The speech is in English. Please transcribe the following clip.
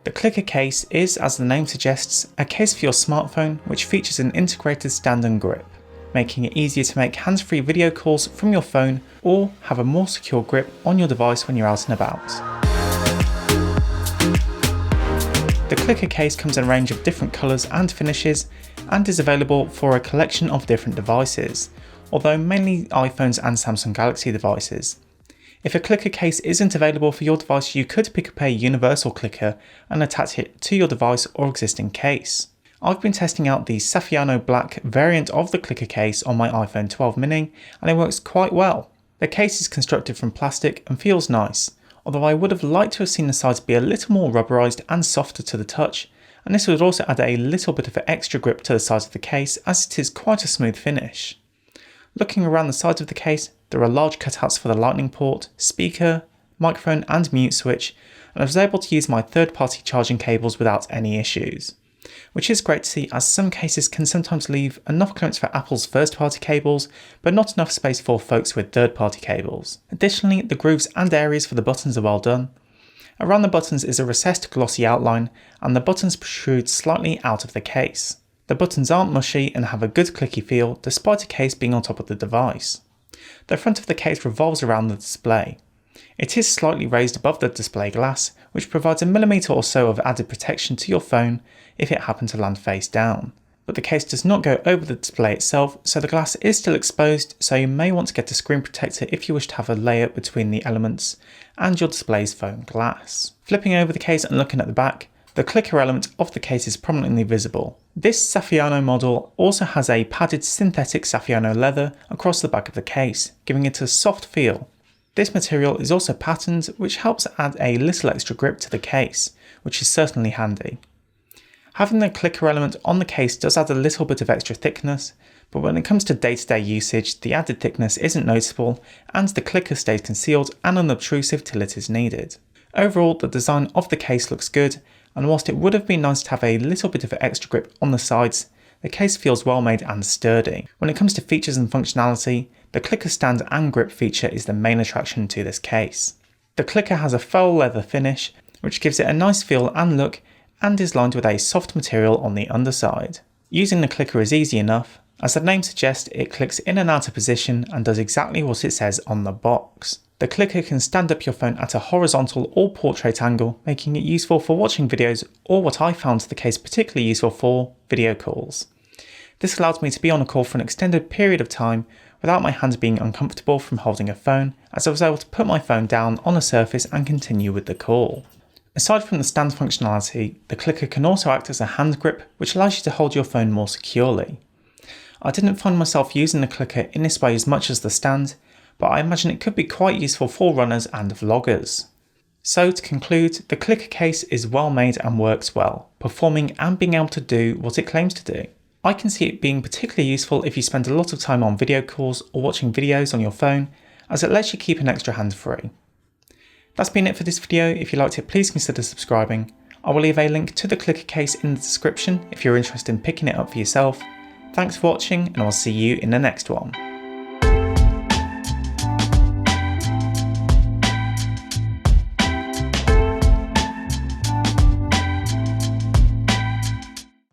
The clicker case is, as the name suggests, a case for your smartphone which features an integrated stand and grip, making it easier to make hands-free video calls from your phone or have a more secure grip on your device when you're out and about. The clicker case comes in a range of different colours and finishes and is available for a collection of different devices, although mainly iPhones and Samsung Galaxy devices. If a clicker case isn't available for your device, you could pick up a universal clicker and attach it to your device or existing case. I've been testing out the Saffiano Black variant of the clicker case on my iPhone 12 mini and it works quite well. The case is constructed from plastic and feels nice, although I would have liked to have seen the sides be a little more rubberized and softer to the touch, and this would also add a little bit of extra grip to the sides of the case as it is quite a smooth finish. Looking around the sides of the case, there are large cutouts for the lightning port, speaker, microphone and mute switch, and I was able to use my third-party charging cables without any issues. Which is great to see, as some cases can sometimes leave enough clearance for Apple's first-party cables, but not enough space for folks with third-party cables. Additionally, the grooves and areas for the buttons are well done. Around the buttons is a recessed glossy outline, and the buttons protrude slightly out of the case. The buttons aren't mushy and have a good clicky feel despite the case being on top of the device. The front of the case revolves around the display. It is slightly raised above the display glass, which provides a millimetre or so of added protection to your phone if it happened to land face down. But the case does not go over the display itself, so the glass is still exposed, so you may want to get a screen protector if you wish to have a layer between the elements and your display's foam glass. Flipping over the case and looking at the back, the clicker element of the case is prominently visible. This Saffiano model also has a padded synthetic Saffiano leather across the back of the case, giving it a soft feel. This material is also patterned, which helps add a little extra grip to the case, which is certainly handy. Having the clicker element on the case does add a little bit of extra thickness, but when it comes to day-to-day usage, the added thickness isn't noticeable and the clicker stays concealed and unobtrusive till it is needed. Overall, the design of the case looks good, and whilst it would have been nice to have a little bit of extra grip on the sides, the case feels well made and sturdy. When it comes to features and functionality, the clicker stand and grip feature is the main attraction to this case. The clicker has a faux leather finish, which gives it a nice feel and look, and is lined with a soft material on the underside. Using the clicker is easy enough. As the name suggests, it clicks in and out of position and does exactly what it says on the box. The clicker can stand up your phone at a horizontal or portrait angle, making it useful for watching videos, or what I found the case particularly useful for, video calls. This allowed me to be on a call for an extended period of time without my hands being uncomfortable from holding a phone, as I was able to put my phone down on a surface and continue with the call. Aside from the stand functionality, the clicker can also act as a hand grip, which allows you to hold your phone more securely. I didn't find myself using the clicker in this way as much as the stand, but I imagine it could be quite useful for runners and vloggers. So to conclude, the clicker case is well made and works well, performing and being able to do what it claims to do. I can see it being particularly useful if you spend a lot of time on video calls or watching videos on your phone, as it lets you keep an extra hand free. That's been it for this video. If you liked it, please consider subscribing. I will leave a link to the clicker case in the description if you're interested in picking it up for yourself. Thanks for watching, and I'll see you in the next one.